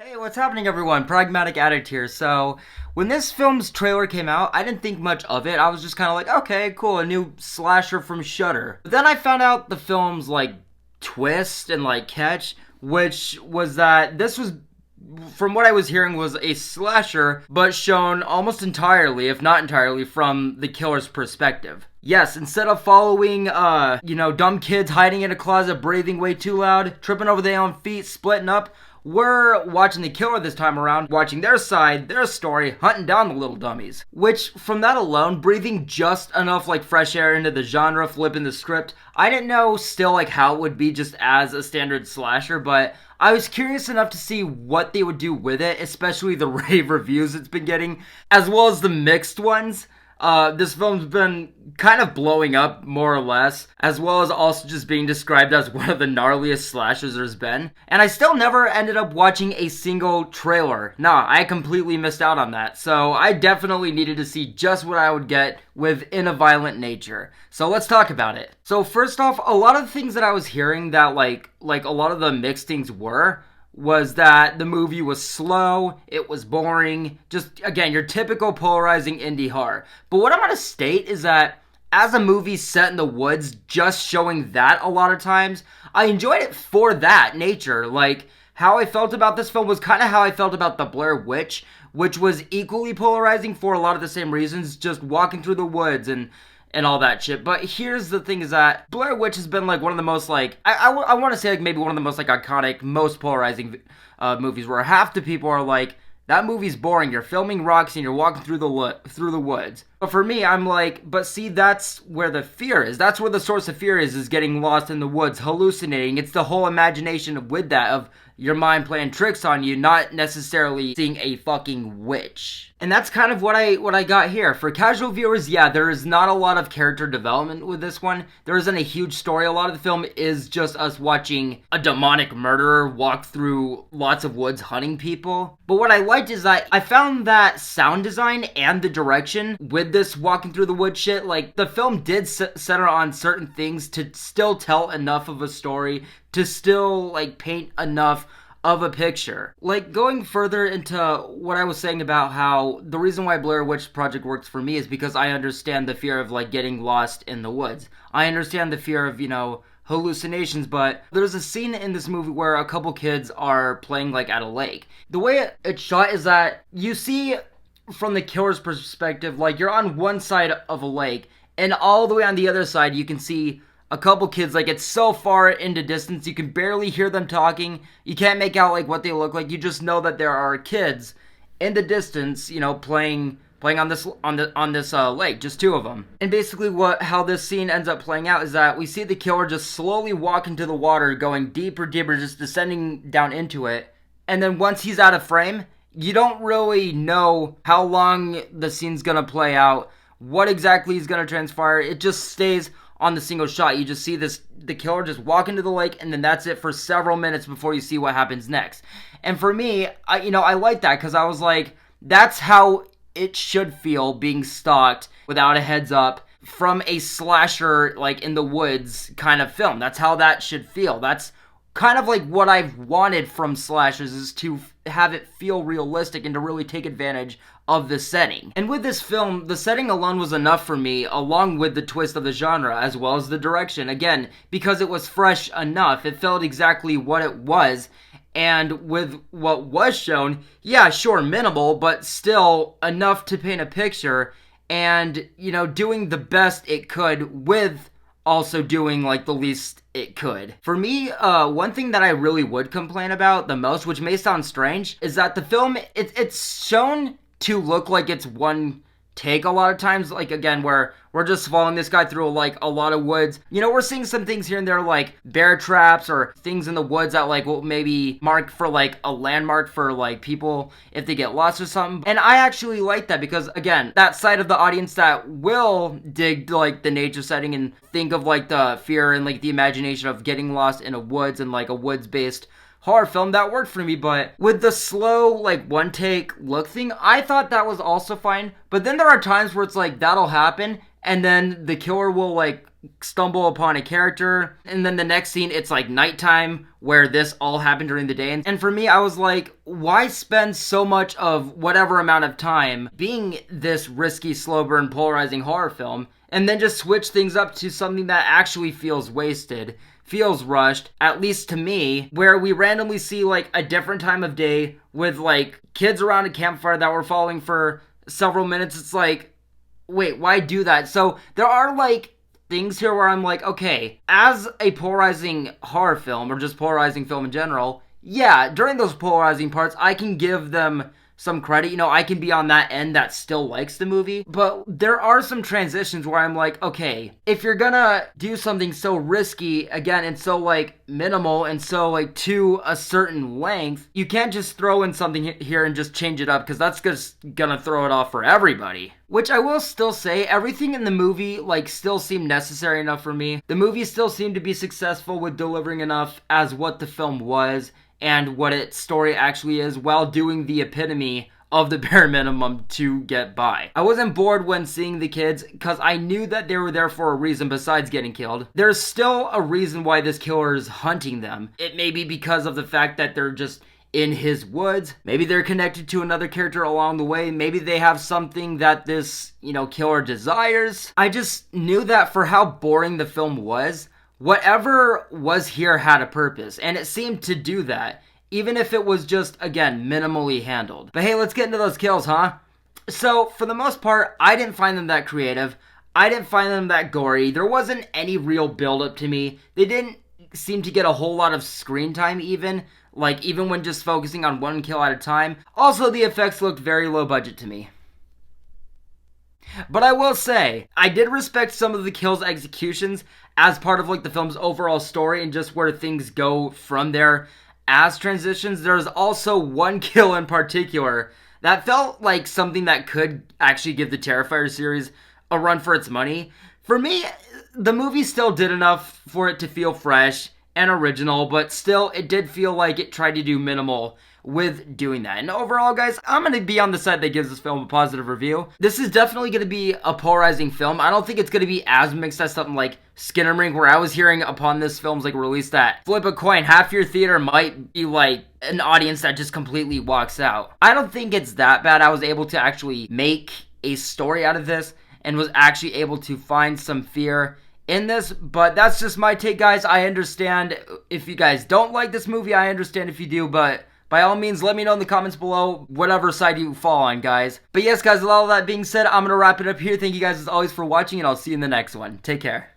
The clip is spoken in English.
Hey, what's happening everyone? Pragmatic Addict here. So, when this film's trailer came out, I didn't think much of it. I was just kind of like, okay, cool, a new slasher from Shudder. But then I found out the film's twist and catch, which was that this was, from what I was hearing, was a slasher, but shown almost entirely, if not entirely, from the killer's perspective. Yes, instead of following, dumb kids hiding in a closet, breathing way too loud, tripping over their own feet, splitting up, we're watching the killer this time around, watching their side, their story, hunting down the little dummies. Which, from that alone, breathing just enough fresh air into the genre, flipping the script, I didn't know still how it would be just as a standard slasher, but I was curious enough to see what they would do with it, especially the rave reviews it's been getting, as well as the mixed ones. This film's been kind of blowing up, more or less, as well as also just being described as one of the gnarliest slashers there's been. And I still never ended up watching a single trailer. Nah, I completely missed out on that. So I definitely needed to see just what I would get within a violent nature. So let's talk about it. So first off, a lot of the things that I was hearing that like a lot of the mixed things was that the movie was slow, it was boring, just, again, your typical polarizing indie horror. But what I'm going to state is that as a movie set in the woods, just showing that a lot of times, I enjoyed it for that nature. How I felt about this film was kind of how I felt about The Blair Witch, which was equally polarizing for a lot of the same reasons, just walking through the woods and all that shit. But here's the thing is that Blair Witch has been one of the most I want to say maybe one of the most iconic, most polarizing movies where half the people are like, that movie's boring, you're filming rocks and you're walking through the woods. But for me, I'm like, but see, that's where the fear is. That's where the source of fear is getting lost in the woods, hallucinating. It's the whole imagination with that, of your mind playing tricks on you, not necessarily seeing a fucking witch. And that's kind of what I got here. For casual viewers, yeah, there is not a lot of character development with this one. There isn't a huge story. A lot of the film is just us watching a demonic murderer walk through lots of woods hunting people. But what I liked is that I found that sound design and the direction with this walking through the woods shit, the film did center on certain things to still tell enough of a story, to still paint enough of a picture. Going further into what I was saying about how the reason why Blair Witch Project works for me is because I understand the fear of getting lost in the woods. I understand the fear of, hallucinations, but there's a scene in this movie where a couple kids are playing at a lake. The way it's shot is that you see from the killer's perspective, you're on one side of a lake, and all the way on the other side you can see a couple kids, it's so far into distance, you can barely hear them talking, you can't make out, what they look like, you just know that there are kids in the distance, playing on this lake, just two of them. And basically how this scene ends up playing out is that we see the killer just slowly walk into the water, going deeper, just descending down into it, and then once he's out of frame, you don't really know how long the scene's gonna play out, what exactly is gonna transpire. It just stays on the single shot. You just see the killer just walk into the lake, and then that's it for several minutes before you see what happens next. And for me, I like that, because I was like, that's how it should feel being stalked without a heads up from a slasher, in the woods kind of film. That's how that should feel. That's kind of what I've wanted from slashers, is to have it feel realistic and to really take advantage of the setting. And with this film, the setting alone was enough for me, along with the twist of the genre, as well as the direction. Again, because it was fresh enough, it felt exactly what it was, and with what was shown, yeah, sure, minimal, but still enough to paint a picture, and, doing the best it could with also doing the least it could. For me, one thing that I really would complain about the most, which may sound strange, is that the film, it's shown to look like it's one take a lot of times, again, where we're just following this guy through a lot of woods. We're seeing some things here and there, bear traps or things in the woods that will maybe mark for a landmark for people if they get lost or something. And I actually like that, because again, that side of the audience that will dig the nature setting and think of the fear and the imagination of getting lost in a woods and a woods based horror film, that worked for me. But with the slow one take look thing, I thought that was also fine. But then there are times where it's that'll happen, and then the killer will stumble upon a character, and then the next scene it's like nighttime where this all happened during the day. And for me, I was like, why spend so much of whatever amount of time being this risky, slow burn, polarizing horror film, and then just switch things up to something that actually feels wasted, feels rushed, at least to me, where we randomly see like a different time of day with like kids around a campfire that we're following for several minutes. It's like, wait, why do that? So there are like things here where I'm like, okay, as a polarizing horror film or just polarizing film in general, yeah, during those polarizing parts, I can give them some credit. You know, I can be on that end that still likes the movie. But there are some transitions where I'm like, okay, if you're gonna do something so risky, again, and so like minimal and so like to a certain length, you can't just throw in something here and just change it up, because that's just gonna throw it off for everybody. Which I will still say, everything in the movie like still seemed necessary enough for me. The movie still seemed to be successful with delivering enough as what the film was and what its story actually is, while doing the epitome of the bare minimum to get by. I wasn't bored when seeing the kids, because I knew that they were there for a reason besides getting killed. There's still a reason why this killer is hunting them. It may be because of the fact that they're just in his woods. Maybe they're connected to another character along the way. Maybe they have something that this, killer desires. I just knew that for how boring the film was, whatever was here had a purpose, and it seemed to do that, even if it was just, again, minimally handled. But hey, let's get into those kills, huh? So, for the most part, I didn't find them that creative. I didn't find them that gory. There wasn't any real build-up to me. They didn't seem to get a whole lot of screen time even when just focusing on one kill at a time. Also, the effects looked very low budget to me. But I will say, I did respect some of the kills' executions as part of the film's overall story and just where things go from there as transitions. There's also one kill in particular that felt like something that could actually give the Terrifier series a run for its money. For me, the movie still did enough for it to feel fresh and original, but still it did feel like it tried to do minimal with doing that. And overall, guys, I'm going to be on the side that gives this film a positive review. This is definitely going to be a polarizing film. I don't think it's going to be as mixed as something like Skinamarink, where I was hearing upon this film's release that flip a coin, half your theater might be an audience that just completely walks out. I don't think it's that bad. I was able to actually make a story out of this and was actually able to find some fear in this, but that's just my take, guys. I understand if you guys don't like this movie. I understand if you do, but by all means, let me know in the comments below whatever side you fall on, guys. But yes, guys, with all that being said, I'm going to wrap it up here. Thank you guys as always for watching, and I'll see you in the next one. Take care.